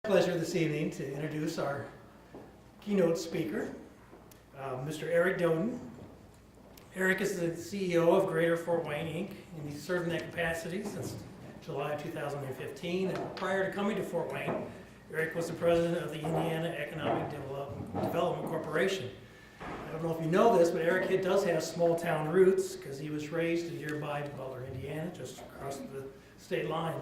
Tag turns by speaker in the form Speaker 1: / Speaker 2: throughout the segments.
Speaker 1: Pleasure this evening to introduce our keynote speaker, Mr. Eric Doden. Eric is the CEO of Greater Fort Wayne, Inc., and he's served in that capacity since July of 2015. And prior to coming to Fort Wayne, Eric was the president of the Indiana Economic Development Corporation. I don't know if you know this, but Eric does have small town roots because he was raised in nearby Butler, Indiana, just across the state line.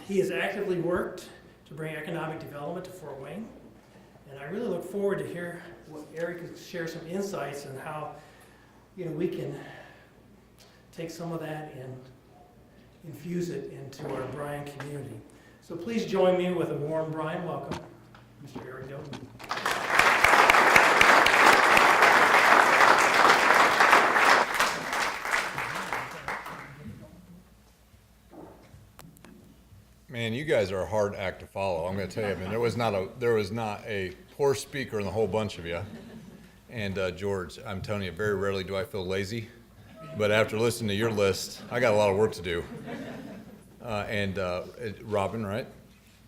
Speaker 1: He has actively worked to bring economic development to Fort Wayne, and I really look forward to hear what Eric can share some insights on how we can take some of that and infuse it into our Bryan community. So please join me with a warm Bryan welcome, Mr. Eric Doden.
Speaker 2: Man, you guys are a hard act to follow. I'm going to tell you. I mean, there was not a poor speaker in the whole bunch of you. And George, I'm telling you, very rarely do I feel lazy. But after listening to your list, I got a lot of work to do. And Robin, right?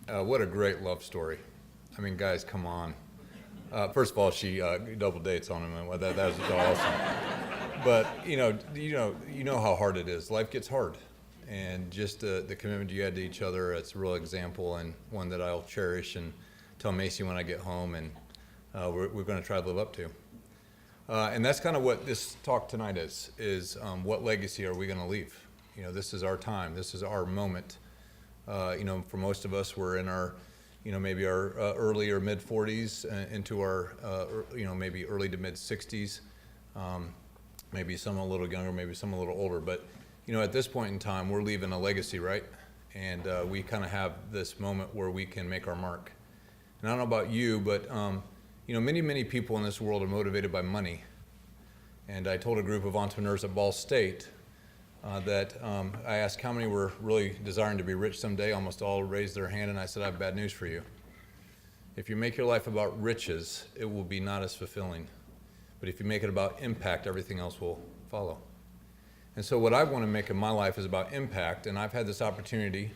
Speaker 2: What a great love story. I mean, guys, come on. First of all, she double dates on him. And that was awesome. But you know how hard it is. Life gets hard. And just the commitment you had to each other, it's a real example and one that I'll cherish and tell Macy when I get home, and we're going to try to live up to. And that's kind of what this talk tonight is what legacy are we going to leave? This is our time. This is our moment. For most of us, we're in our, maybe our early or mid 40s into our, maybe early to mid 60s. Maybe some a little younger, maybe some a little older, but at this point in time, we're leaving a legacy, right? And we kind of have this moment where we can make our mark. And I don't know about you, but many people in this world are motivated by money. And I told a group of entrepreneurs at Ball State that I asked how many were really desiring to be rich someday. Almost all raised their hand, and I said, I have bad news for you. If you make your life about riches, it will be not as fulfilling. But if you make it about impact, everything else will follow. And so what I want to make in my life is about impact, and I've had this opportunity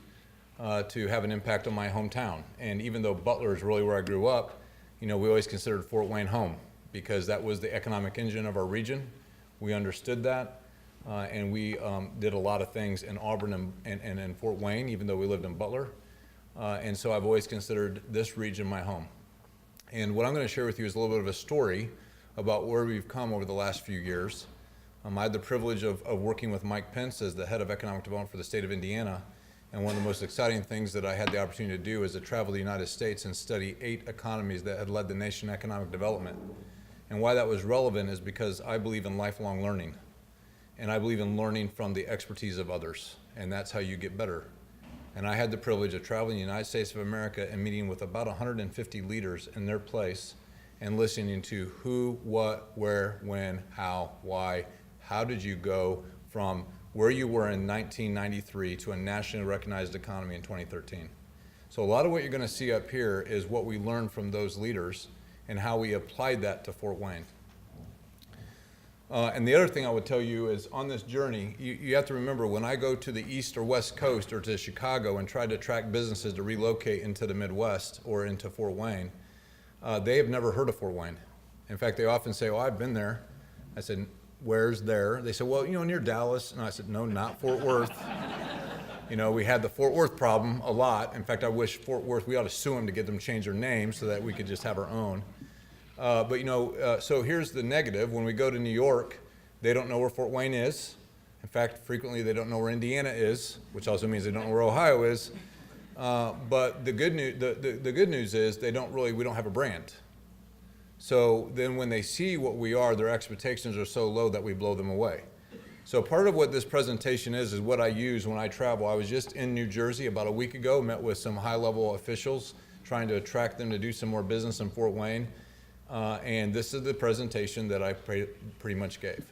Speaker 2: to have an impact on my hometown. And even though Butler is really where I grew up, we always considered Fort Wayne home because that was the economic engine of our region. We understood that, and we did a lot of things in Auburn and in Fort Wayne, even though we lived in Butler. And so I've always considered this region my home. And what I'm going to share with you is a little bit of a story about where we've come over the last few years. I had the privilege of working with Mike Pence as the head of economic development for the state of Indiana. And one of the most exciting things that I had the opportunity to do is to travel the United States and study 8 economies that had led the nation in economic development. And why that was relevant is because I believe in lifelong learning. And I believe in learning from the expertise of others. And that's how you get better. And I had the privilege of traveling the United States of America and meeting with about 150 leaders in their place and listening to who, what, where, when, how, why. How did you go from where you were in 1993 to a nationally recognized economy in 2013? So a lot of what you're going to see up here is what we learned from those leaders and how we applied that to Fort Wayne. And the other thing I would tell you is on this journey, you have to remember when I go to the East or West Coast or to Chicago and try to attract businesses to relocate into the Midwest or into Fort Wayne, they have never heard of Fort Wayne. In fact, they often say, oh, I've been there. I said, where's there? They said, well, near Dallas. And I said, no, not Fort Worth. We had the Fort Worth problem a lot. In fact, I wish Fort Worth, we ought to sue them to get them to change their name so that we could just have our own. So here's the negative. When we go to New York, they don't know where Fort Wayne is. In fact, frequently they don't know where Indiana is, which also means they don't know where Ohio is. But the good news is we don't have a brand. So then when they see what we are, their expectations are so low that we blow them away. So part of what this presentation is what I use when I travel. I was just in New Jersey about a week ago, met with some high-level officials, trying to attract them to do some more business in Fort Wayne. And this is the presentation that I pretty much gave.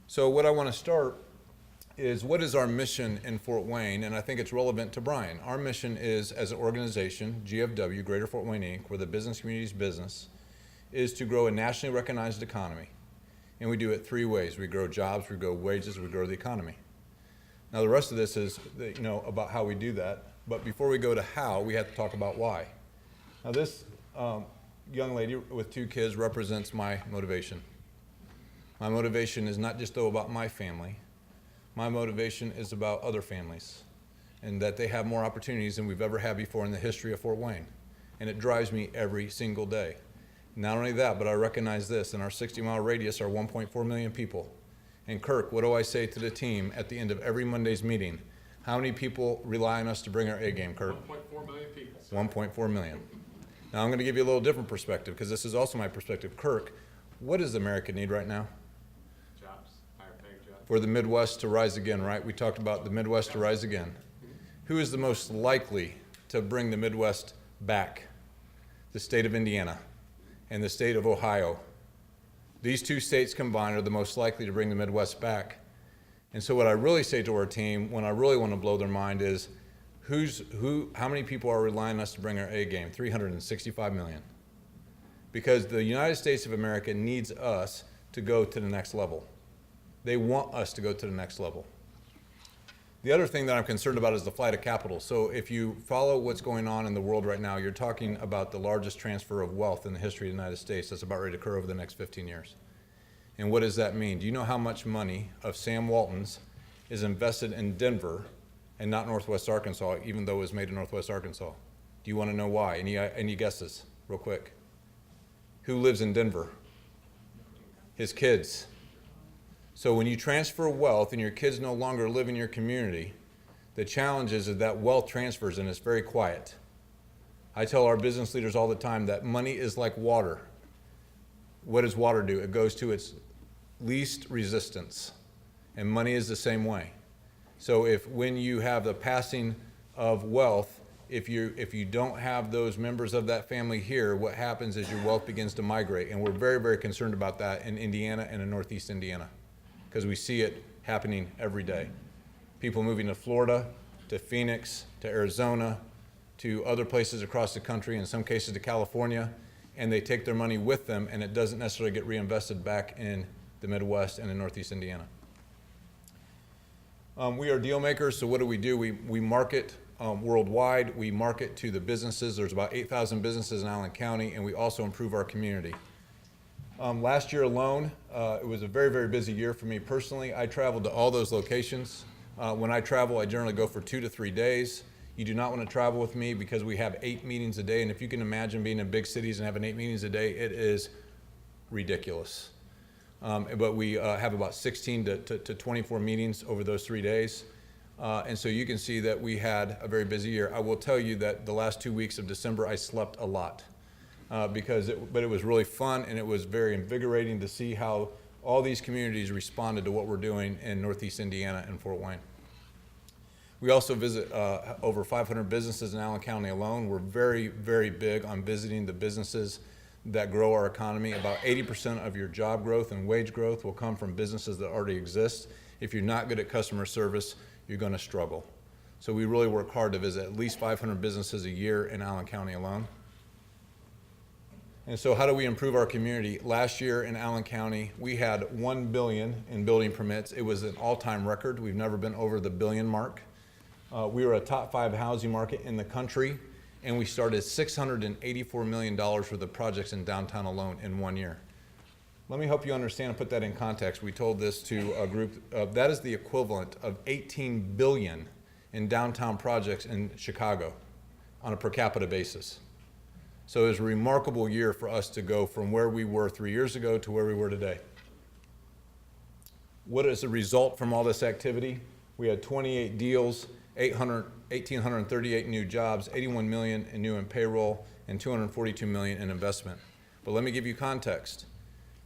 Speaker 2: So what I want to start is what is our mission in Fort Wayne, and I think it's relevant to Bryan. Our mission is, as an organization, GFW, Greater Fort Wayne, Inc., we're the business community's business, is to grow a nationally recognized economy. And we do it 3 ways. We grow jobs, we grow wages, we grow the economy. Now the rest of this is, about how we do that. But before we go to how, we have to talk about why. Now this young lady with 2 kids represents my motivation. My motivation is not just though about my family. My motivation is about other families and that they have more opportunities than we've ever had before in the history of Fort Wayne. And it drives me every single day. Not only that, but I recognize this. In our 60-mile radius are 1.4 million people. And Kirk, what do I say to the team at the end of every Monday's meeting? How many people rely on us to bring our A game, Kirk?
Speaker 3: 1.4 million people.
Speaker 2: 1.4 million. Now I'm going to give you a little different perspective because this is also my perspective. Kirk, what does America need right now?
Speaker 3: Jobs, higher paying jobs.
Speaker 2: For the Midwest to rise again, right? We talked about the Midwest to rise again. Who is the most likely to bring the Midwest back? The state of Indiana and the state of Ohio. These 2 states combined are the most likely to bring the Midwest back. And so what I really say to our team when I really want to blow their mind is, how many people are relying on us to bring our A game? 365 million. Because the United States of America needs us to go to the next level. They want us to go to the next level. The other thing that I'm concerned about is the flight of capital. So if you follow what's going on in the world right now, you're talking about the largest transfer of wealth in the history of the United States that's about ready to occur over the next 15 years. And what does that mean? Do you know how much money of Sam Walton's is invested in Denver and not Northwest Arkansas, even though it was made in Northwest Arkansas? Do you want to know why? Any guesses, real quick? Who lives in Denver? His kids. So when you transfer wealth and your kids no longer live in your community, the challenge is that wealth transfers and it's very quiet. I tell our business leaders all the time that money is like water. What does water do? It goes to its least resistance. And money is the same way. So when you have the passing of wealth, if you don't have those members of that family here, what happens is your wealth begins to migrate. And we're very, very concerned about that in Indiana and in Northeast Indiana, because we see it happening every day. People moving to Florida, to Phoenix, to Arizona, to other places across the country, in some cases to California, and they take their money with them, and it doesn't necessarily get reinvested back in the Midwest and in Northeast Indiana. We are deal makers, so what do? We market worldwide. We market to the businesses. There's about 8,000 businesses in Allen County, and we also improve our community. Last year alone, it was a very, very busy year for me personally. I traveled to all those locations. When I travel, I generally go for 2 to 3 days. You do not want to travel with me because we have 8 meetings a day, and if you can imagine being in big cities and having 8 meetings a day, it is ridiculous. But we have about 16 to 24 meetings over those 3 days. And so you can see that we had a very busy year. I will tell you that the last 2 weeks of December, I slept a lot. But it was really fun, and it was very invigorating to see how all these communities responded to what we're doing in Northeast Indiana and Fort Wayne. We also visit over 500 businesses in Allen County alone. We're very, very big on visiting the businesses that grow our economy. About 80% of your job growth and wage growth will come from businesses that already exist. If you're not good at customer service, you're going to struggle. So we really work hard to visit at least 500 businesses a year in Allen County alone. And so how do we improve our community? Last year in Allen County, we had $1 billion in building permits. It was an all-time record. We've never been over the billion mark. We were a top 5 housing market in the country, and we started $684 million worth of projects in downtown alone in 1 year. Let me help you understand and put that in context. We told this to a group, that is the equivalent of 18 billion in downtown projects in Chicago on a per capita basis. So it was a remarkable year for us to go from where we were 3 years ago to where we were today. What is the result from all this activity? We had 28 deals, 1,838 new jobs, 81 million in new and payroll, and 242 million in investment. But let me give you context.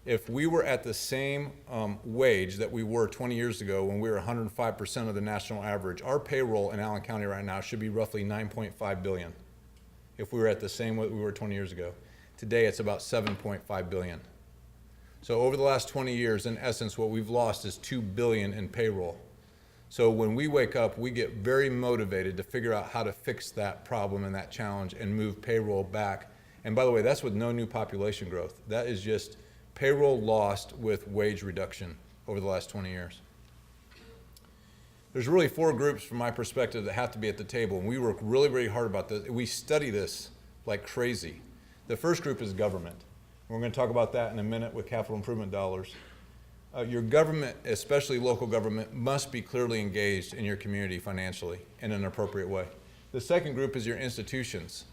Speaker 2: If we were at the same wage that we were 20 years ago when we were 105% of the national average, our payroll in Allen County right now should be roughly 9.5 billion. If we were at the same what we were 20 years ago. Today it's about 7.5 billion. So over the last 20 years, in essence, what we've lost is 2 billion in payroll. So when we wake up, we get very motivated to figure out how to fix that problem and that challenge and move payroll back. And by the way, that's with no new population growth. That is just payroll lost with wage reduction over the last 20 years. There's really four groups from my perspective that have to be at the table, and we work really, really hard about this. We study this like crazy. The first group is government. We're going to talk about that in a minute with capital improvement dollars. Your government, especially local government, must be clearly engaged in your community financially in an appropriate way. The second group is your institutions.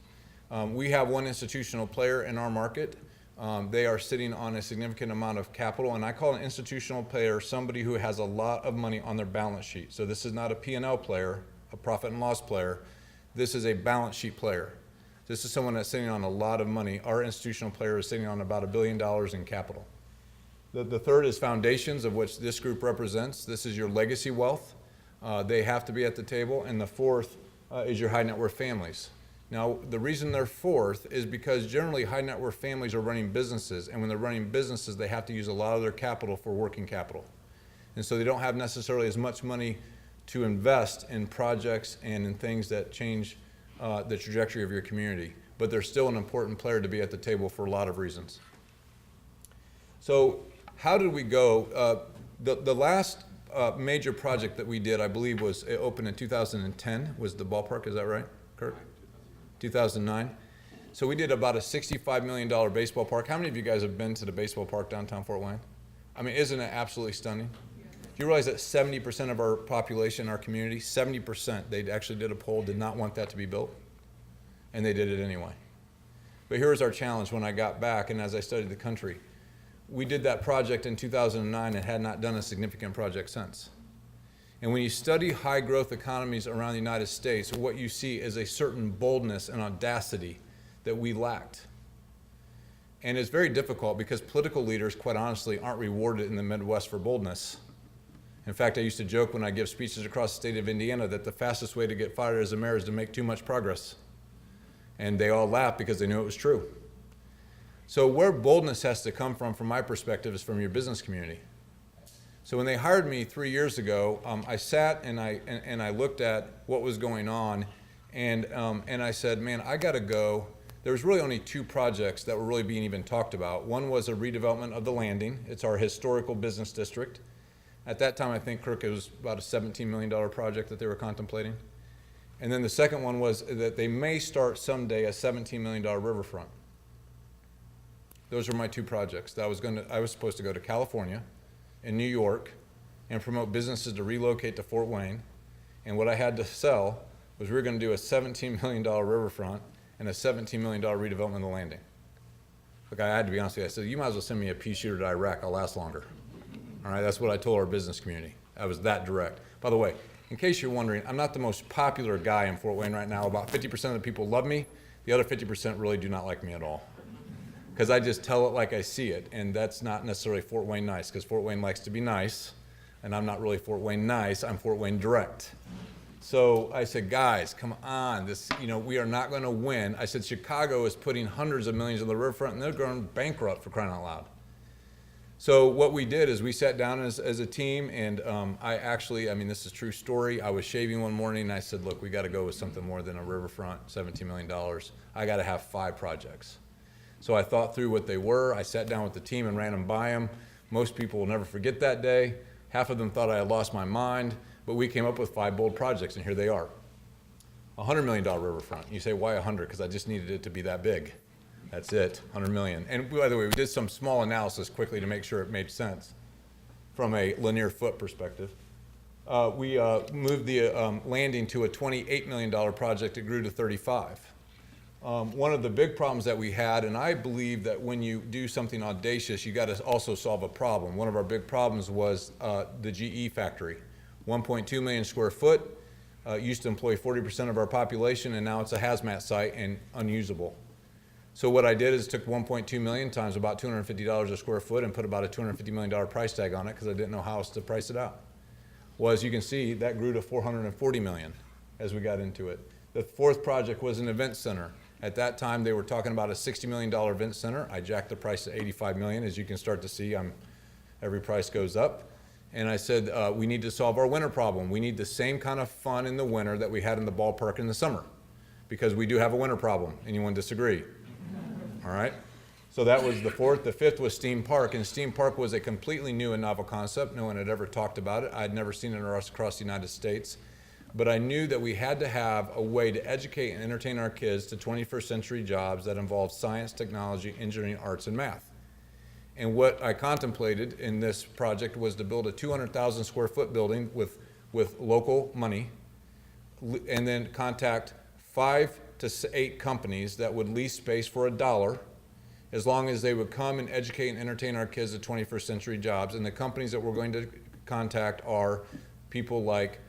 Speaker 2: We have one institutional player in our market. They are sitting on a significant amount of capital, and I call an institutional player somebody who has a lot of money on their balance sheet. So this is not a P&L player, a profit and loss player. This is a balance sheet player. This is someone that's sitting on a lot of money. Our institutional player is sitting on about $1 billion in capital. The third is foundations, of which this group represents. This is your legacy wealth. They have to be at the table. And the fourth is your high net worth families. Now, the reason they're fourth is because generally high net worth families are running businesses, and when they're running businesses, they have to use a lot of their capital for working capital. And so they don't have necessarily as much money to invest in projects and in things that change the trajectory of your community. But they're still an important player to be at the table for a lot of reasons. So how did we go? The last major project that we did, I believe, was it opened in 2010, was the ballpark, is that right, Kirk? 2009. So we did about a $65 million baseball park. How many of you guys have been to the baseball park downtown Fort Wayne? I mean, isn't it absolutely stunning? Do you realize that 70% of our population, our community, 70%, they actually did a poll, did not want that to be built? And they did it anyway. But here's our challenge when I got back and as I studied the country. We did that project in 2009 and had not done a significant project since. And when you study high growth economies around the United States, what you see is a certain boldness and audacity that we lacked. And it's very difficult because political leaders, quite honestly, aren't rewarded in the Midwest for boldness. In fact, I used to joke when I give speeches across the state of Indiana that the fastest way to get fired as a mayor is to make too much progress. And they all laughed because they knew it was true. So where boldness has to come from my perspective, is from your business community. So when they hired me 3 years ago, I sat and I looked at what was going on, and I said, man, I got to go. There was really only two projects that were really being even talked about. One was a redevelopment of the Landing. It's our historical business district. At that time, I think, Kirk, it was about a $17 million project that they were contemplating. And then the second one was that they may start someday a $17 million riverfront. Those were my two projects. I was supposed to go to California in New York and promote businesses to relocate to Fort Wayne. And what I had to sell was we were going to do a $17 million riverfront and a $17 million redevelopment of the Landing. Look, I had to be honest with you. I said, you might as well send me a pea shooter to Iraq. I'll last longer. All right, that's what I told our business community. I was that direct. By the way, in case you're wondering, I'm not the most popular guy in Fort Wayne right now. About 50% of the people love me. The other 50% really do not like me at all, because I just tell it like I see it, and that's not necessarily Fort Wayne nice, because Fort Wayne likes to be nice, and I'm not really Fort Wayne nice, I'm Fort Wayne direct. So I said, guys, come on, we are not going to win. I said, Chicago is putting hundreds of millions on the riverfront, and they're going bankrupt, for crying out loud. So what we did is we sat down as a team, and this is a true story. I was shaving one morning, and I said, look, we got to go with something more than a riverfront, $17 million. I got to have 5 projects. So I thought through what they were. I sat down with the team and ran them by them. Most people will never forget that day. Half of them thought I had lost my mind, but we came up with 5 bold projects, and here they are. $100 million riverfront. You say, why 100? Because I just needed it to be that big. That's it, 100 million. And by the way, we did some small analysis quickly to make sure it made sense from a linear foot perspective. We moved the Landing to a $28 million project. It grew to 35. One of the big problems that we had, and I believe that when you do something audacious, you got to also solve a problem. One of our big problems was the GE factory. 1.2 million square foot, used to employ 40% of our population, and now it's a hazmat site and unusable. So what I did is took 1.2 million times about $250 a square foot and put about a $250 million price tag on it because I didn't know how else to price it out. Well, as you can see, that grew to 440 million as we got into it. The fourth project was an event center. At that time, they were talking about a $60 million event center. I jacked the price to 85 million. As you can start to see, every price goes up. And I said, we need to solve our winter problem. We need the same kind of fun in the winter that we had in the ballpark in the summer, because we do have a winter problem. Anyone disagree? All right. So that was the fourth. The fifth was Steam Park, and Steam Park was a completely new and novel concept. No one had ever talked about it. I'd never seen it across the United States. But I knew that we had to have a way to educate and entertain our kids to 21st century jobs that involved science, technology, engineering, arts, and math. And what I contemplated in this project was to build a 200,000 square foot building with local money, and then contact 5 to 8 companies that would lease space for $1, as long as they would come and educate and entertain our kids to 21st century jobs. And the companies that we're going to contact are people like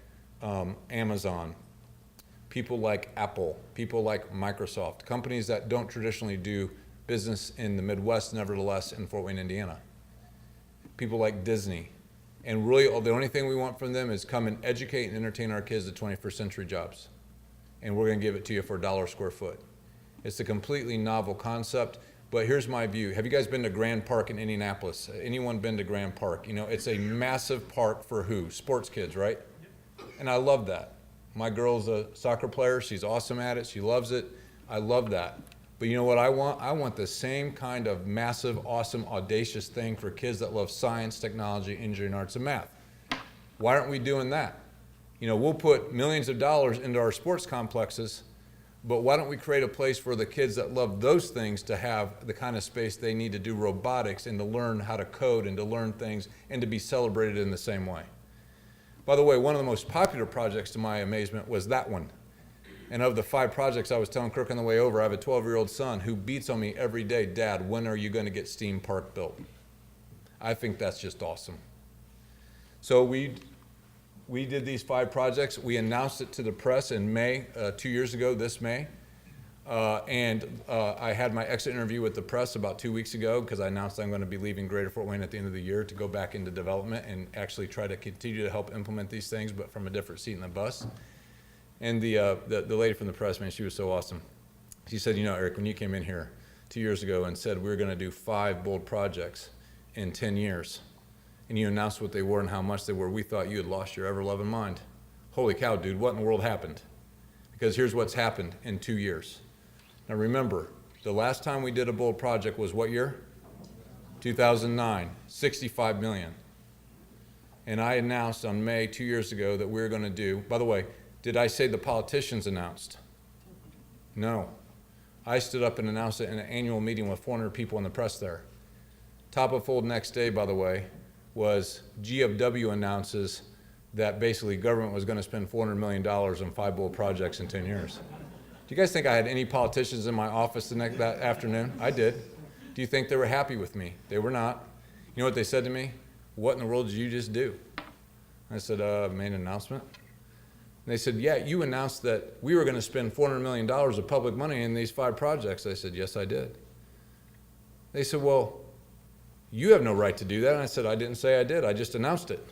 Speaker 2: Amazon, people like Apple, people like Microsoft, companies that don't traditionally do business in the Midwest, nevertheless, in Fort Wayne, Indiana. People like Disney. And really, the only thing we want from them is come and educate and entertain our kids to 21st century jobs. And we're going to give it to you for $1 square foot. It's a completely novel concept, but here's my view. Have you guys been to Grand Park in Indianapolis? Anyone been to Grand Park? You know, it's a massive park for who? Sports kids, right? And I love that. My girl's a soccer player. She's awesome at it. She loves it. I love that. But you know what I want? I want the same kind of massive, awesome, audacious thing for kids that love science, technology, engineering, arts, and math. Why aren't we doing that? You know, we'll put millions of dollars into our sports complexes, but why don't we create a place for the kids that love those things to have the kind of space they need to do robotics and to learn how to code and to learn things and to be celebrated in the same way? By the way, one of the most popular projects, to my amazement, was that one. And of the 5 projects I was telling Kirk on the way over, I have a 12-year-old son who beats on me every day, Dad, when are you going to get Steam Park built? I think that's just awesome. So we did these 5 projects. We announced it to the press in May, 2 years ago, this May. I had my exit interview with the press about 2 weeks ago because I announced I'm going to be leaving Greater Fort Wayne at the end of the year to go back into development and actually try to continue to help implement these things, but from a different seat in the bus. And the lady from the press, man, she was so awesome. She said, you know, Eric, when you came in here 2 years ago and said we were going to do 5 bold projects in 10 years, and you announced what they were and how much they were, we thought you had lost your ever-loving mind. Holy cow, dude, what in the world happened? Because here's what's happened in 2 years. Now remember, the last time we did a bold project was what year? 2009, $65 million. And I announced on May 2 years ago that we were going to do, by the way, did I say the politicians announced? No. I stood up and announced it in an annual meeting with 400 people in the press there. Top of fold next day, by the way, was GFW announces that basically government was going to spend $400 million on 5 bold projects in 10 years. Do you guys think I had any politicians in my office that afternoon? I did. Do you think they were happy with me? They were not. You know what they said to me? What in the world did you just do? I said, made an announcement. And they said, yeah, you announced that we were going to spend $400 million of public money in these 5 projects. I said, yes, I did. They said, well, you have no right to do that. And I said, I didn't say I did. I just announced it.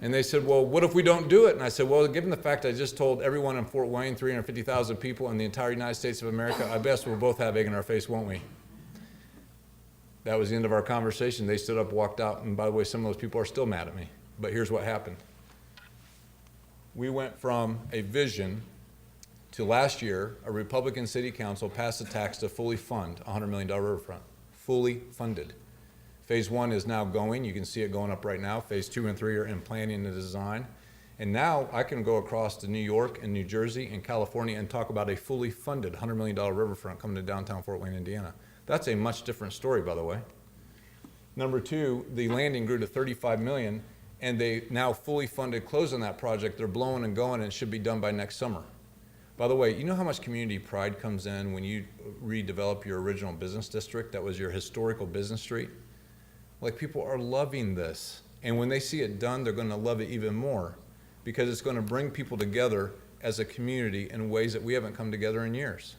Speaker 2: And they said, well, what if we don't do it? And I said, well, given the fact I just told everyone in Fort Wayne, 350,000 people in the entire United States of America, I guess we'll both have egg in our face, won't we? That was the end of our conversation. They stood up, walked out, and by the way, some of those people are still mad at me. But here's what happened. We went from a vision to last year, a Republican city council passed a tax to fully fund a $100 million riverfront, fully funded. Phase 1 is now going. You can see it going up right now. Phase 2 and 3 are in planning and design. And now I can go across to New York and New Jersey and California and talk about a fully funded $100 million riverfront coming to downtown Fort Wayne, Indiana. That's a much different story, by the way. Number 2, the landing grew to $35 million. And they now fully funded close on that project. They're blowing and going, and it should be done by next summer. By the way, you know how much community pride comes in when you redevelop your original business district that was your historical business street? Like, people are loving this. And when they see it done, they're going to love it even more because it's going to bring people together as a community in ways that we haven't come together in years.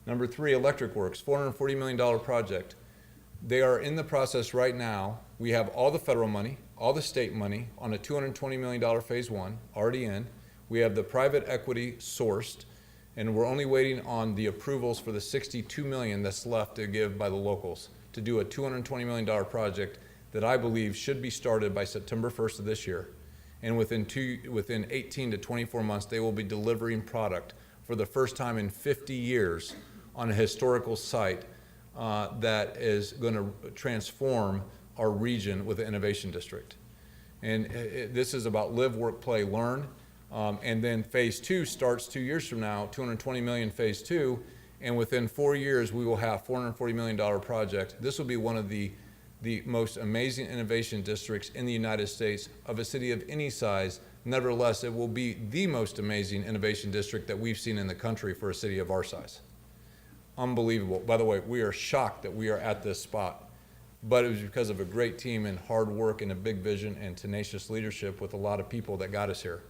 Speaker 2: Number 3, Electric Works, $440 million project. They are in the process right now. We have all the federal money, all the state money on a $220 million phase 1 already in. We have the private equity sourced, and we're only waiting on the approvals for the $62 million that's left to give by the locals to do a $220 million project that I believe should be started by September 1st of this year. And within 18 to 24 months, they will be delivering product for the first time in 50 years on a historical site that is going to transform our region with the Innovation District. And this is about live, work, play, learn. And then phase 2 starts 2 years from now, 220 million phase 2. And within 4 years, we will have $440 million project. This will be one of the most amazing innovation districts in the United States of a city of any size. Nevertheless, it will be the most amazing innovation district that we've seen in the country for a city of our size. Unbelievable. By the way, we are shocked that we are at this spot, but it was because of a great team and hard work and a big vision and tenacious leadership with a lot of people that got us here.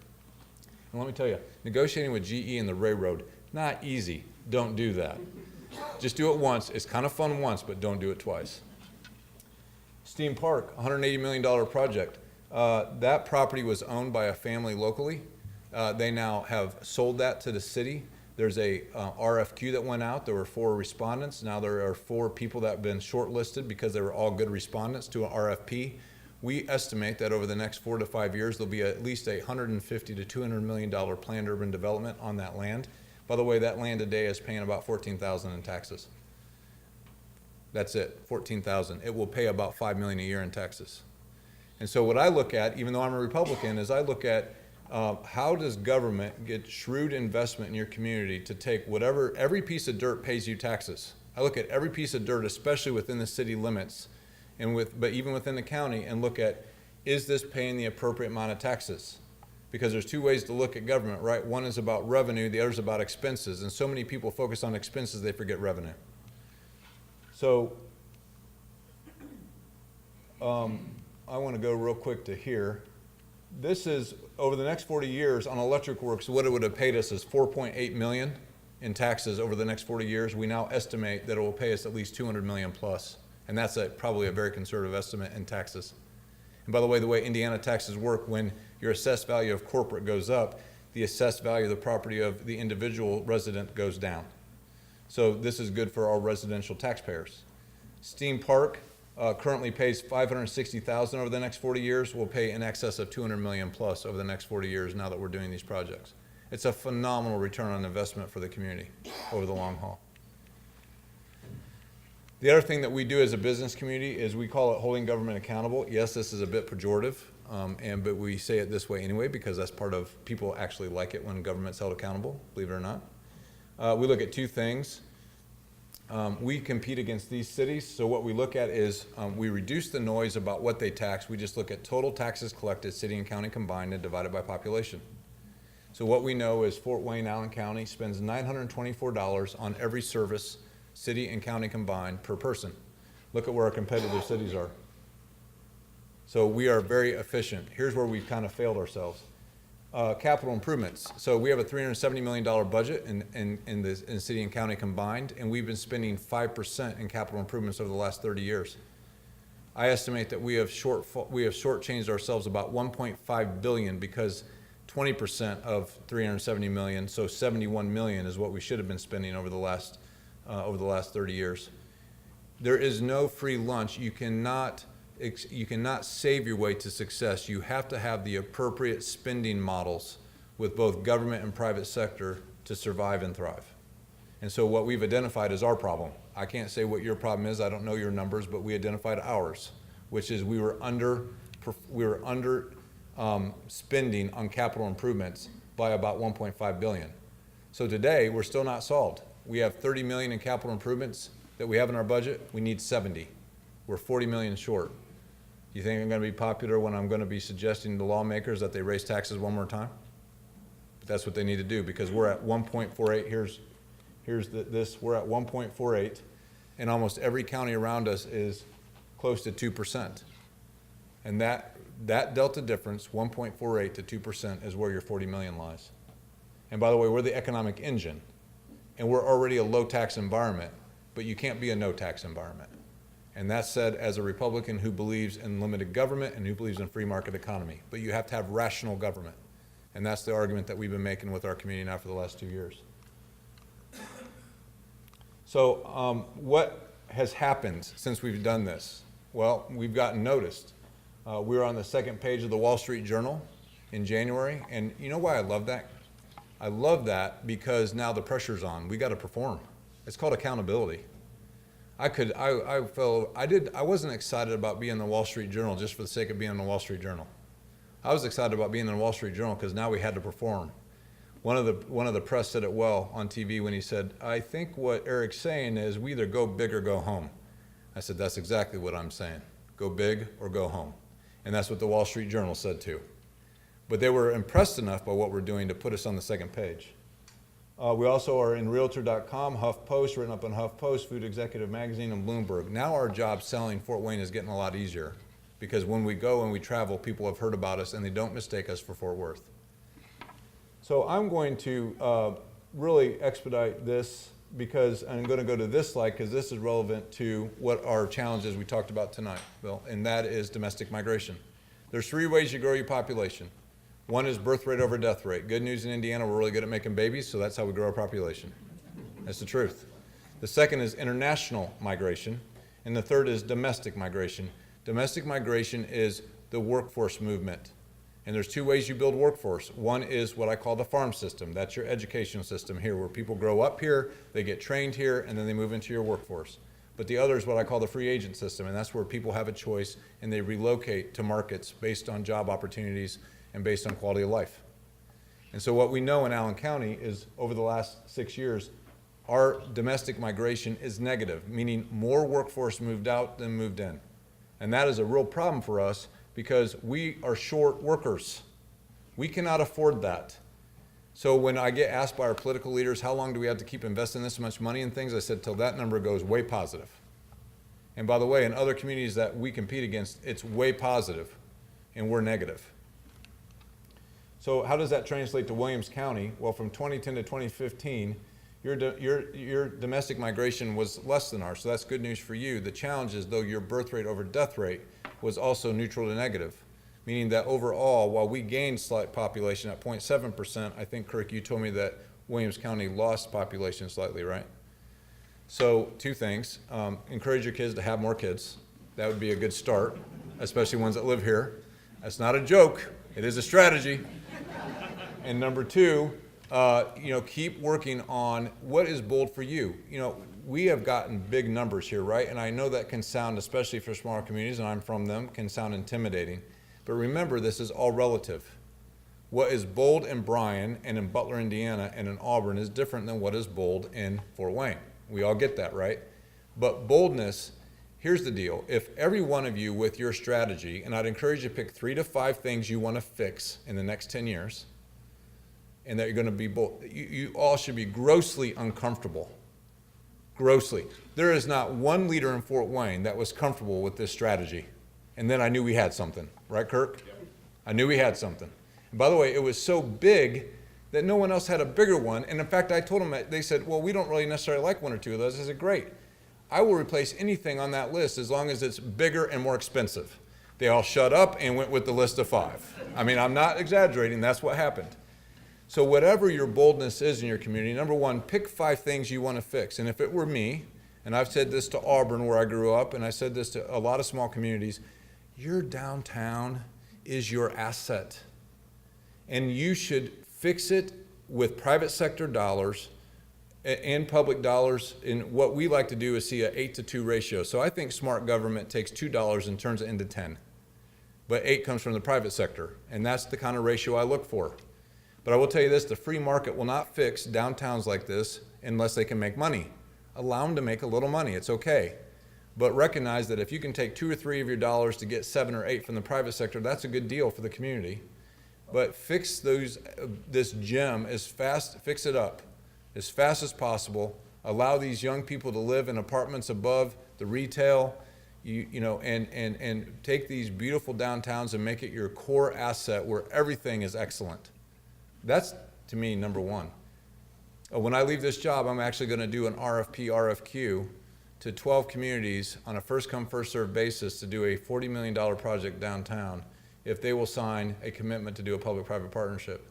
Speaker 2: And let me tell you, negotiating with GE and the railroad, not easy. Don't do that. Just do it once. It's kind of fun once, but don't do it twice. Steam Park, $180 million project. That property was owned by a family locally. They now have sold that to the city. There's a RFQ that went out. There were 4 respondents. Now there are 4 people that have been shortlisted because they were all good respondents to an RFP. We estimate that over the next 4 to 5 years, there'll be at least $150 to $200 million planned urban development on that land. By the way, that land today is paying about $14,000 in taxes. That's it, $14,000. It will pay about $5 million a year in taxes. And so what I look at, even though I'm a Republican, is I look at how does government get shrewd investment in your community to take whatever, every piece of dirt pays you taxes. I look at every piece of dirt, especially within the city limits, but even within the county, and look at, is this paying the appropriate amount of taxes? Because there's 2 ways to look at government, right? One is about revenue, the other is about expenses. And so many people focus on expenses, they forget revenue. So I want to go real quick to here. This is, over the next 40 years on electric works, what it would have paid us is $4.8 million in taxes over the next 40 years. We now estimate that it will pay us at least $200 million plus. And that's probably a very conservative estimate in taxes. And by the way Indiana taxes work, when your assessed value of corporate goes up, the assessed value of the property of the individual resident goes down. So this is good for our residential taxpayers. Steam Park currently pays $560,000 over the next 40 years. We'll pay in excess of $200 million plus over the next 40 years now that we're doing these projects. It's a phenomenal return on investment for the community over the long haul. The other thing that we do as a business community is we call it holding government accountable. Yes, this is a bit pejorative, but we say it this way anyway because that's part of, people actually like it when government's held accountable, believe it or not. We look at 2 things. We compete against these cities, so what we look at is we reduce the noise about what they tax. We just look at total taxes collected, city and county combined, and divided by population. So what we know is Fort Wayne, Allen County spends $924 on every service, city and county combined, per person. Look at where our competitive cities are. So we are very efficient. Here's where we've kind of failed ourselves. Capital improvements. So we have a $370 million budget in city and county combined, and we've been spending 5% in capital improvements over the last 30 years. I estimate that we have shortchanged ourselves about $1.5 billion because 20% of 370 million, so 71 million is what we should have been spending over the last 30 years. There is no free lunch. You cannot save your way to success. You have to have the appropriate spending models with both government and private sector to survive and thrive. And so what we've identified is our problem. I can't say what your problem is. I don't know your numbers, but we identified ours, which is we were under spending on capital improvements by about 1.5 billion. So today we're still not solved. We have 30 million in capital improvements that we have in our budget. We need 70. We're 40 million short. You think I'm going to be popular when I'm going to be suggesting to lawmakers that they raise taxes one more time? But that's what they need to do because we're at 1.48. We're at 1.48, and almost every county around us is close to 2%. And that delta difference, 1.48 to 2%, is where your 40 million lies. And by the way, we're the economic engine, and we're already a low tax environment, but you can't be a no tax environment. And that's said as a Republican who believes in limited government and who believes in free market economy. But you have to have rational government. And that's the argument that we've been making with our community now for the last 2 years. So what has happened since we've done this? Well, we've gotten noticed. We were on the second page of the Wall Street Journal in January. And you know why I love that? I love that because now the pressure's on. We got to perform. It's called accountability. I wasn't excited about being in the Wall Street Journal just for the sake of being in the Wall Street Journal. I was excited about being in the Wall Street Journal because now we had to perform. One of the press said it well on TV when he said, I think what Eric's saying is we either go big or go home. I said, that's exactly what I'm saying. Go big or go home. And that's what the Wall Street Journal said too. But they were impressed enough by what we're doing to put us on the second page. We also are in Realtor.com, HuffPost, written up on HuffPost, Food Executive Magazine, and Bloomberg. Now our job selling Fort Wayne is getting a lot easier because when we go and we travel, people have heard about us and they don't mistake us for Fort Worth. So I'm going to really expedite this because I'm going to go to this slide because this is relevant to what our challenges we talked about tonight, Bill, and that is domestic migration. There's 3 ways you grow your population. One is birth rate over death rate. Good news in Indiana, we're really good at making babies, so that's how we grow our population. That's the truth. The second is international migration, and the third is domestic migration. Domestic migration is the workforce movement. And there's 2 ways you build workforce. One is what I call the farm system. That's your educational system here, where people grow up here, they get trained here, and then they move into your workforce. But the other is what I call the free agent system, and that's where people have a choice and they relocate to markets based on job opportunities and based on quality of life. And so what we know in Allen County is over the last 6 years, our domestic migration is negative, meaning more workforce moved out than moved in. And that is a real problem for us because we are short workers. We cannot afford that. So when I get asked by our political leaders, how long do we have to keep investing this much money in things? I said, till that number goes way positive. And by the way, in other communities that we compete against, it's way positive and we're negative. So how does that translate to Williams County? Well, from 2010 to 2015, your domestic migration was less than ours, so that's good news for you. The challenge is, though, your birth rate over death rate was also neutral to negative, meaning that overall, while we gained slight population at 0.7%, I think, Kirk, you told me that Williams County lost population slightly, right? So 2 things. Encourage your kids to have more kids. That would be a good start, especially ones that live here. That's not a joke. It is a strategy. And number 2, keep working on what is bold for you. We have gotten big numbers here, right? And I know that can sound, especially for smaller communities, and I'm from them, can sound intimidating. But remember, this is all relative. What is bold in Bryan and in Butler, Indiana, and in Auburn is different than what is bold in Fort Wayne. We all get that, right? But boldness, here's the deal. If every one of you with your strategy, and I'd encourage you to pick 3 to 5 things you want to fix in the next 10 years, and that you're going to be bold, you all should be grossly uncomfortable. Grossly. There is not one leader in Fort Wayne that was comfortable with this strategy. And then I knew we had something. Right, Kirk? Yep. I knew we had something. And by the way, it was so big that no one else had a bigger one. And in fact, I told them, they said, well, we don't really necessarily like 1 or 2 of those. I said, great. I will replace anything on that list as long as it's bigger and more expensive. They all shut up and went with the list of 5. I mean, I'm not exaggerating. That's what happened. So whatever your boldness is in your community, number 1, pick 5 things you want to fix. And if it were me, and I've said this to Auburn where I grew up, and I said this to a lot of small communities, your downtown is your asset. And you should fix it with private sector dollars and public dollars. And what we like to do is see an 8-to-2 ratio. So I think smart government takes $2 and turns it into 10. But 8 comes from the private sector. And that's the kind of ratio I look for. But I will tell you this, the free market will not fix downtowns like this unless they can make money. Allow them to make a little money, it's okay. But recognize that if you can take 2 or 3 of your dollars to get 7 or 8 from the private sector, that's a good deal for the community. But fix this gem fix it up as fast as possible. Allow these young people to live in apartments above the retail, and take these beautiful downtowns and make it your core asset where everything is excellent. That's, to me, number 1. When I leave this job, I'm actually going to do an RFQ to 12 communities on a first-come, first-served basis to do a $40 million project downtown if they will sign a commitment to do a public-private partnership.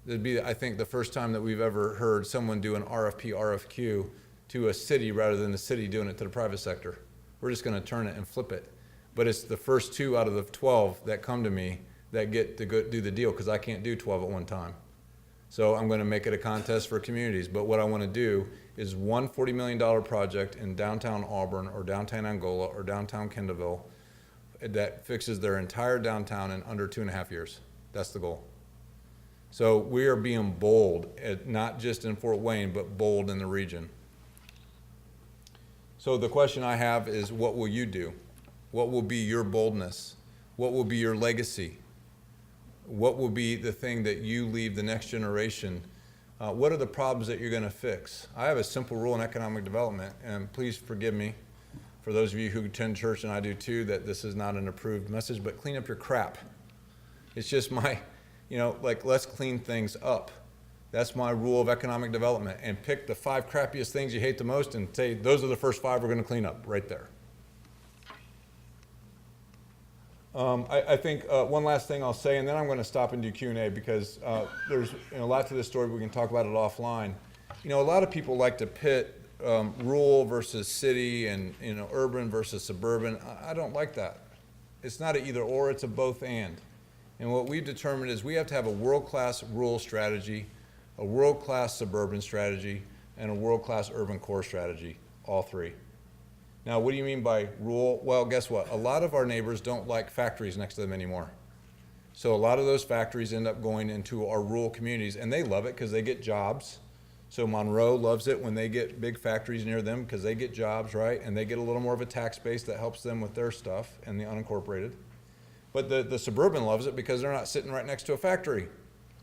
Speaker 2: It'd be, I think, the first time that we've ever heard someone do an RFQ to a city rather than the city doing it to the private sector. We're just going to turn it and flip it. But it's the first 2 out of the 12 that come to me that get to go do the deal because I can't do 12 at one time. So I'm going to make it a contest for communities. But what I want to do is one $40 million project in downtown Auburn or downtown Angola or downtown Kendallville that fixes their entire downtown in under 2.5 years. That's the goal. So we are being bold, not just in Fort Wayne, but bold in the region. So the question I have is, what will you do? What will be your boldness? What will be your legacy? What will be the thing that you leave the next generation? What are the problems that you're going to fix? I have a simple rule in economic development, and please forgive me for those of you who attend church, and I do too, that this is not an approved message, but clean up your crap. It's just my, like, let's clean things up. That's my rule of economic development. And pick the 5 crappiest things you hate the most and say, those are the first 5 we're going to clean up right there. I think one last thing I'll say, and then I'm going to stop and do Q&A because there's a lot to this story, but we can talk about it offline. A lot of people like to pit rural versus city and urban versus suburban. I don't like that. It's not an either or, it's a both and. And what we've determined is we have to have a world-class rural strategy, a world-class suburban strategy, and a world-class urban core strategy, all 3. Now, what do you mean by rural? Well, guess what? A lot of our neighbors don't like factories next to them anymore. So a lot of those factories end up going into our rural communities, and they love it because they get jobs. So Monroe loves it when they get big factories near them because they get jobs, right? And they get a little more of a tax base that helps them with their stuff and the unincorporated. But the suburban loves it because they're not sitting right next to a factory.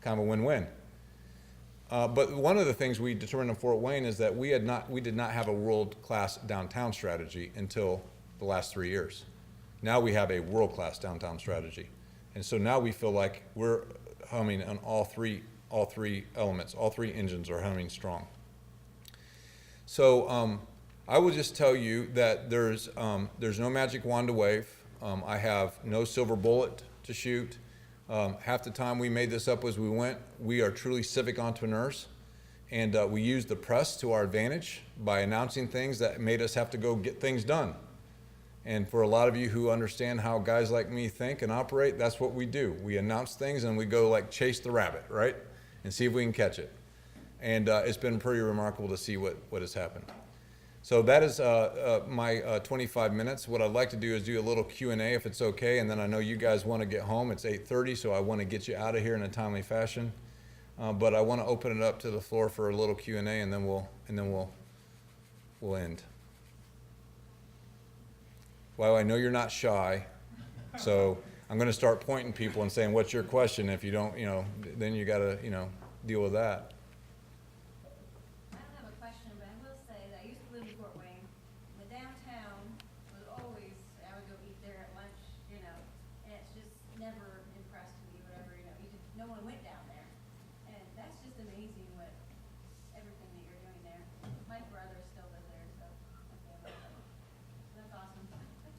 Speaker 2: Kind of a win-win. But one of the things we determined in Fort Wayne is that we did not have a world-class downtown strategy until the last 3 years. Now we have a world-class downtown strategy. And so now we feel like we're humming on all three elements. All 3 engines are humming strong. So I will just tell you that there's no magic wand to wave. I have no silver bullet to shoot. Half the time we made this up as we went. We are truly civic entrepreneurs, and we use the press to our advantage by announcing things that made us have to go get things done. And for a lot of you who understand how guys like me think and operate, that's what we do. We announce things and we go like chase the rabbit, right? And see if we can catch it. And it's been pretty remarkable to see what has happened. So that is my 25 minutes. What I'd like to do is do a little Q&A if it's okay, and then I know you guys want to get home. It's 8:30, so I want to get you out of here in a timely fashion. But I want to open it up to the floor for a little Q&A, and then we'll end. Well, I know you're not shy, so I'm going to start pointing people and saying, "What's your question?" If you don't, then you got to, deal with that.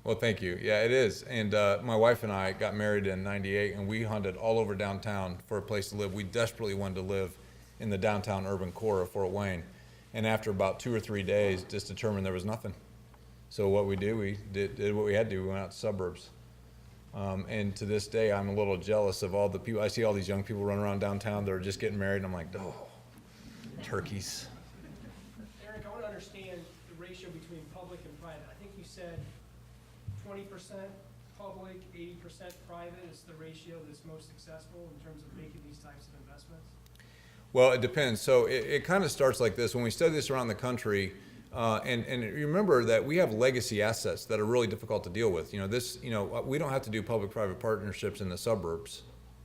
Speaker 2: Well, thank you. Yeah, it is. And my wife and I got married in '98, and we hunted all over downtown for a place to live. We desperately wanted to live in the downtown urban core of Fort Wayne. And after about 2 or 3 days, just determined there was nothing. So what we did what we had to do. We went out to suburbs. And to this day, I'm a little jealous of all the people. I see all these young people running around downtown that are just getting married, and I'm like, oh, turkeys.
Speaker 4: Eric, I want to understand the ratio between public and private. I think you said 20% public, 80% private is the ratio that's most successful in terms of making these types of investments?
Speaker 2: Well, it depends. So it kind of starts like this. When we study this around the country, and remember that we have legacy assets that are really difficult to deal with. We don't have to do public-private partnerships in the suburbs.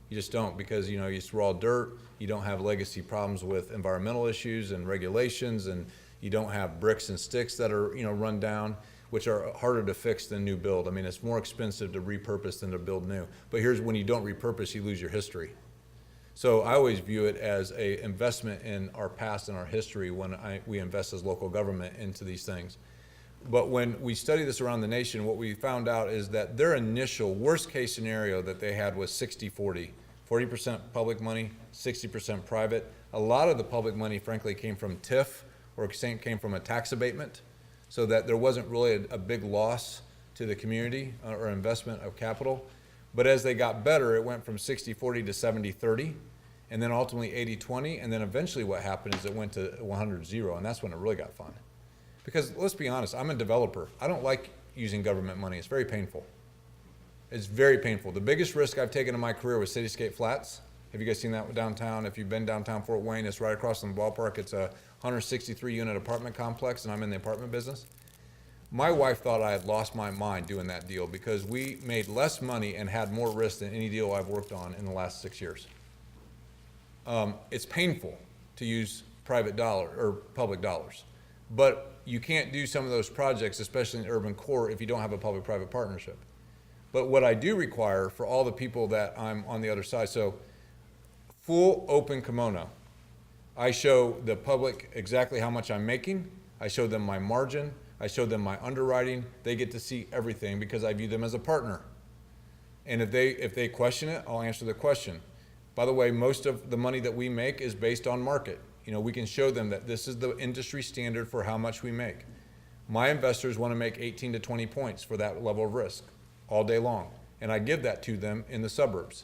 Speaker 2: You just don't, because it's raw dirt. You don't have legacy problems with environmental issues and regulations, and you don't have bricks and sticks that are run down, which are harder to fix than new build. I mean, it's more expensive to repurpose than to build new. But here's when you don't repurpose, you lose your history. So I always view it as an investment in our past and our history when we invest as local government into these things. But when we study this around the nation, what we found out is that their initial worst case scenario that they had was 60-40. 40% public money, 60% private. A lot of the public money, frankly, came from TIF or came from a tax abatement, so that there wasn't really a big loss to the community or investment of capital. But as they got better, it went from 60-40 to 70-30. and then ultimately 80-20, and then eventually what happened is it went to 100-0, and that's when it really got fun. Because let's be honest, I'm a developer. I don't like using government money. It's very painful. It's very painful. The biggest risk I've taken in my career was Cityscape Flats. Have you guys seen that downtown? If you've been downtown Fort Wayne, it's right across from the ballpark. It's a 163 unit apartment complex, and I'm in the apartment business. My wife thought I had lost my mind doing that deal because we made less money and had more risk than any deal I've worked on in the last 6 years. It's painful to use private dollar or public dollars, but you can't do some of those projects, especially in the urban core, if you don't have a public-private partnership. But what I do require for all the people that I'm on the other side, so full open kimono. I show the public exactly how much I'm making. I show them my margin. I show them my underwriting. They get to see everything because I view them as a partner. And if they question it, I'll answer the question. By the way, most of the money that we make is based on market. You know, we can show them that this is the industry standard for how much we make. My investors want to make 18 to 20 points for that level of risk all day long. And I give that to them in the suburbs.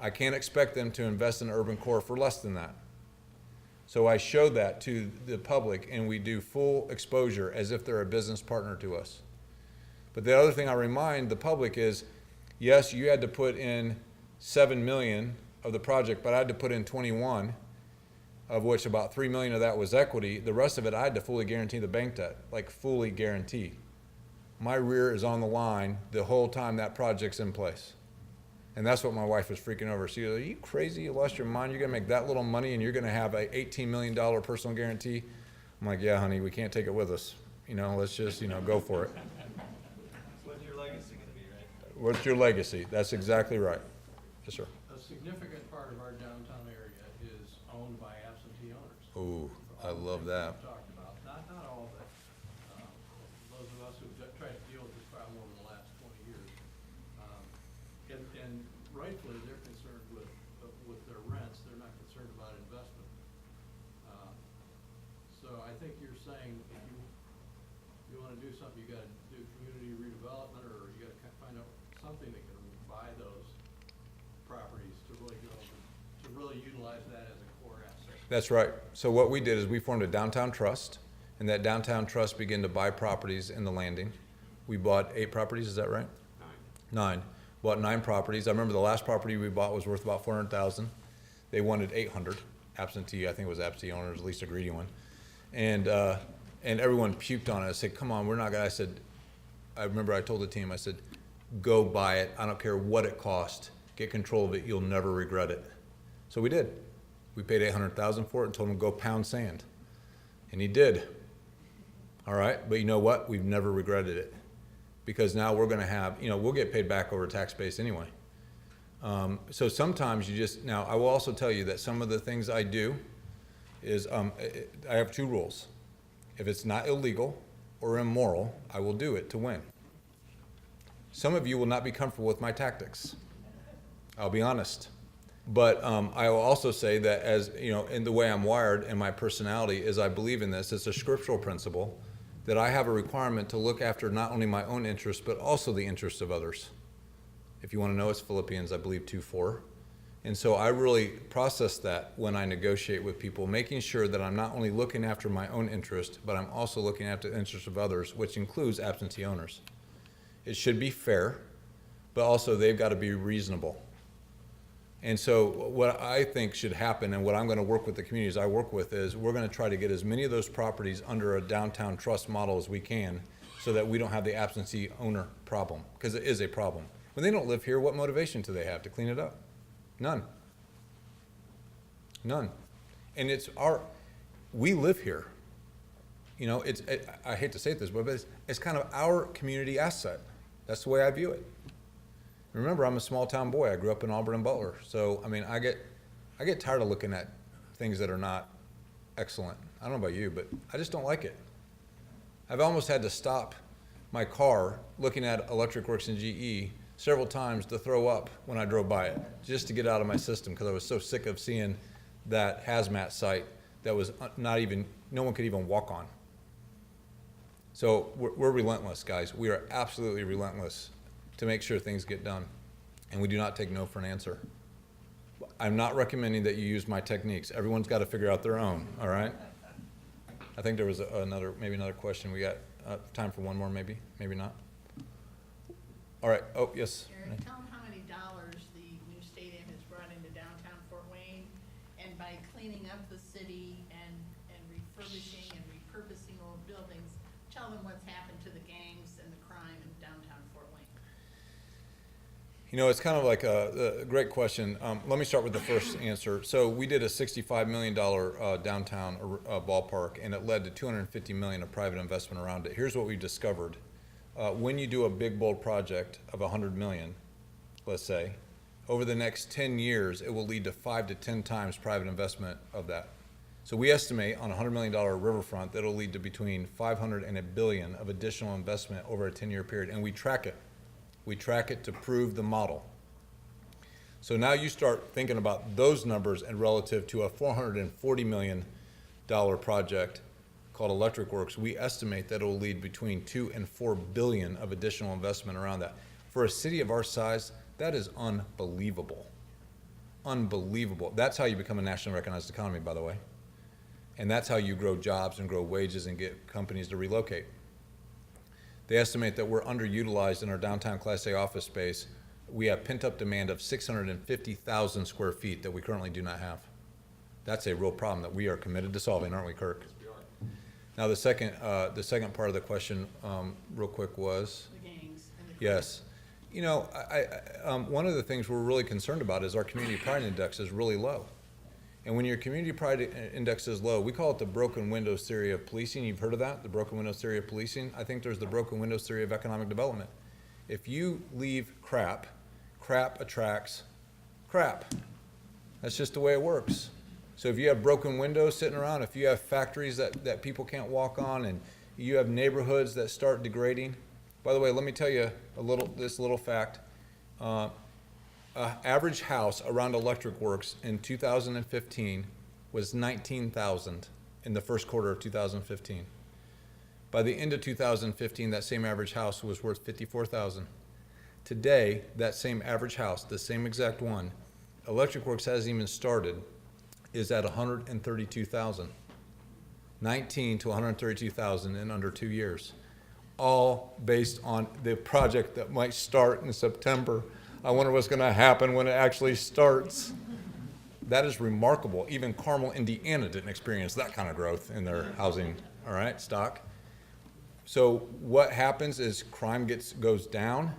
Speaker 2: I can't expect them to invest in urban core for less than that. So I show that to the public, and we do full exposure as if they're a business partner to us. But the other thing I remind the public is, yes, you had to put in 7 million of the project, but I had to put in 21, of which about 3 million of that was equity. The rest of it, I had to fully guarantee the bank debt, like fully guarantee. My rear is on the line the whole time that project's in place. And that's what my wife was freaking over. She goes, are you crazy? You lost your mind? You're gonna make that little money and you're gonna have a $18 million personal guarantee? I'm like, yeah, honey, we can't take it with us. You know, let's just, go for it.
Speaker 5: What's your legacy gonna be, right?
Speaker 2: What's your legacy? That's exactly right. Yes, sir.
Speaker 6: A significant part of our downtown area is owned by absentee owners.
Speaker 2: Ooh,
Speaker 6: For
Speaker 2: I
Speaker 6: all the
Speaker 2: love
Speaker 6: things
Speaker 2: that.
Speaker 6: we've talked about, not all of it. Those of us who've tried to deal with this problem over the last 20 years. And rightfully, they're concerned with their rents, they're not concerned about investment. So I think you're saying if you wanna do something, you gotta do community redevelopment, or you gotta find out something that can buy those properties to really utilize that as a core asset.
Speaker 2: That's right. So what we did is we formed a downtown trust, and that downtown trust began to buy properties in the landing. We bought 8 properties, is that right? 9. Bought 9 properties. I remember the last property we bought was worth about $400,000. They wanted 800. Absentee, I think it was absentee owners, at least a greedy one. And everyone puked on it. I said, come on, we're not gonna, I remember I told the team, I said, go buy it. I don't care what it cost. Get control of it. You'll never regret it. So we did. We paid $800,000 for it and told him to go pound sand. And he did. All right, but you know what? We've never regretted it. Because now we're gonna have, we'll get paid back over tax base anyway. So sometimes now I will also tell you that some of the things I do is, I have 2 rules. If it's not illegal or immoral, I will do it to win. Some of you will not be comfortable with my tactics. I'll be honest. But I will also say that as, in the way I'm wired and my personality is I believe in this. It's a scriptural principle that I have a requirement to look after not only my own interests, but also the interests of others. If you want to know, it's Philippians, I believe, 2:4. And so I really process that when I negotiate with people, making sure that I'm not only looking after my own interest, but I'm also looking after the interests of others, which includes absentee owners. It should be fair, but also they've got to be reasonable. And so what I think should happen, and what I'm going to work with the communities I work with, is we're going to try to get as many of those properties under a downtown trust model as we can so that we don't have the absentee owner problem, because it is a problem. When they don't live here, what motivation do they have to clean it up? None. None. And we live here. I hate to say this, but it's kind of our community asset. That's the way I view it. Remember, I'm a small town boy. I grew up in Auburn and Butler. So, I get tired of looking at things that are not excellent. I don't know about you, but I just don't like it. I've almost had to stop my car looking at Electric Works and GE several times to throw up when I drove by it, just to get out of my system, because I was so sick of seeing that hazmat site that was no one could even walk on. So we're relentless, guys. We are absolutely relentless to make sure things get done. And we do not take no for an answer. I'm not recommending that you use my techniques. Everyone's got to figure out their own, all right? I think there was maybe another question. We got time for one more, maybe not. All right, oh, yes.
Speaker 7: Eric, tell them how many dollars the new stadium has brought into downtown Fort Wayne, and by cleaning up the city and refurbishing and repurposing old buildings, tell them what's happened to the gangs and the crime in downtown Fort Wayne.
Speaker 2: You know, it's kind of like a great question. Let me start with the first answer. So we did a $65 million downtown ballpark, and it led to $250 million of private investment around it. Here's what we discovered. When you do a big, bold project of $100 million, let's say, over the next 10 years, it will lead to 5 to 10 times private investment of that. So we estimate on a $100 million riverfront that it'll lead to between 500 and $1 billion of additional investment over a 10-year period, and we track it. We track it to prove the model. So now you start thinking about those numbers and relative to a $440 million project called Electric Works. We estimate that it will lead between 2 and 4 billion of additional investment around that. For a city of our size, that is unbelievable. Unbelievable. That's how you become a nationally recognized economy, by the way. And that's how you grow jobs and grow wages and get companies to relocate. They estimate that we're underutilized in our downtown Class A office space. We have pent-up demand of 650,000 square feet that we currently do not have. That's a real problem that we are committed to solving, aren't we, Kirk? Now, the second part of the question, real quick, was?
Speaker 7: The gangs and the crime.
Speaker 2: Yes. You know, one of the things we're really concerned about is our community pride index is really low. And when your community pride index is low, we call it the broken windows theory of policing. You've heard of that, the broken windows theory of policing? I think there's the broken windows theory of economic development. If you leave crap, crap attracts crap. That's just the way it works. So if you have broken windows sitting around, if you have factories that people can't walk on, and you have neighborhoods that start degrading. By the way, let me tell you this little fact. Average house around Electric Works in 2015 was $19,000 in the first quarter of 2015. By the end of 2015, that same average house was worth $54,000. Today, that same average house, the same exact one, Electric Works hasn't even started, is at $132,000. 19 to 132,000 in under 2 years. All based on the project that might start in September. I wonder what's going to happen when it actually starts. That is remarkable. Even Carmel, Indiana didn't experience that kind of growth in their housing, all right, stock. So what happens is crime goes down.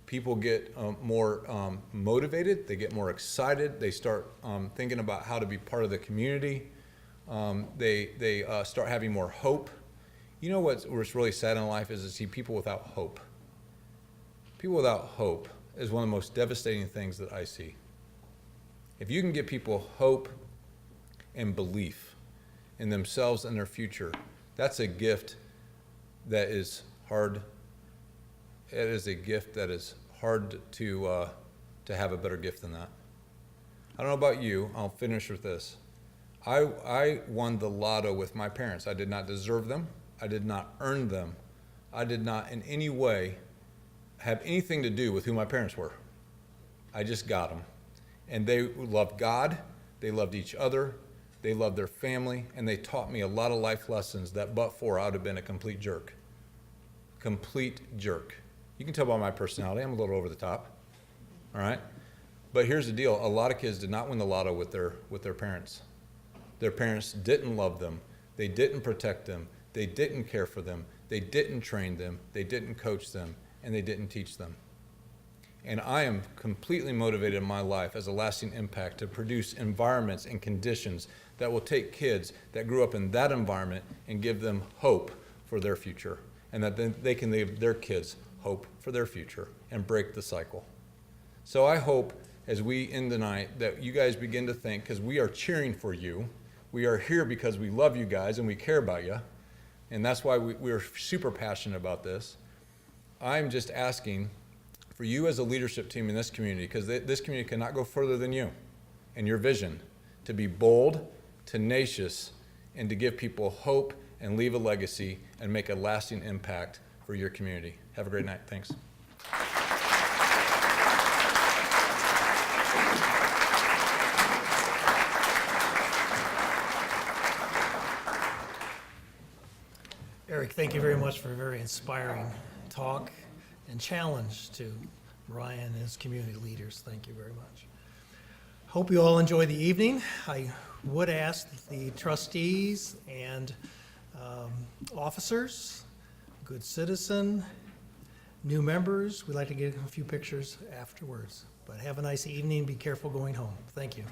Speaker 2: People get more motivated. They get more excited. They start thinking about how to be part of the community. They start having more hope. You know what's really sad in life is to see people without hope. People without hope is one of the most devastating things that I see. If you can give people hope and belief in themselves and their future, that's a gift that is hard. It is a gift that is hard to have a better gift than that. I don't know about you. I'll finish with this. I won the lotto with my parents. I did not deserve them. I did not earn them. I did not in any way have anything to do with who my parents were. I just got them. And they loved God. They loved each other. They loved their family. And they taught me a lot of life lessons that but for I would have been a complete jerk. Complete jerk. You can tell by my personality, I'm a little over the top. All right? But here's the deal. A lot of kids did not win the lotto with their parents. Their parents didn't love them. They didn't protect them. They didn't care for them. They didn't train them. They didn't coach them. And they didn't teach them. And I am completely motivated in my life as a lasting impact to produce environments and conditions that will take kids that grew up in that environment and give them hope for their future. And that then they can give their kids hope for their future and break the cycle. So I hope as we end the night that you guys begin to think, because we are cheering for you. We are here because we love you guys and we care about you. And that's why we're super passionate about this. I'm just asking for you as a leadership team in this community, because this community cannot go further than you and your vision, to be bold, tenacious, and to give people hope and leave a legacy and make a lasting impact for your community. Have a great night. Thanks.
Speaker 1: thank you very much for a very inspiring talk and challenge to Bryan and his community leaders. Thank you very much. Hope you all enjoy the evening. I would ask the trustees and officers, good citizen, new members, we'd like to get a few pictures afterwards. But have a nice evening. Be careful going home. Thank you.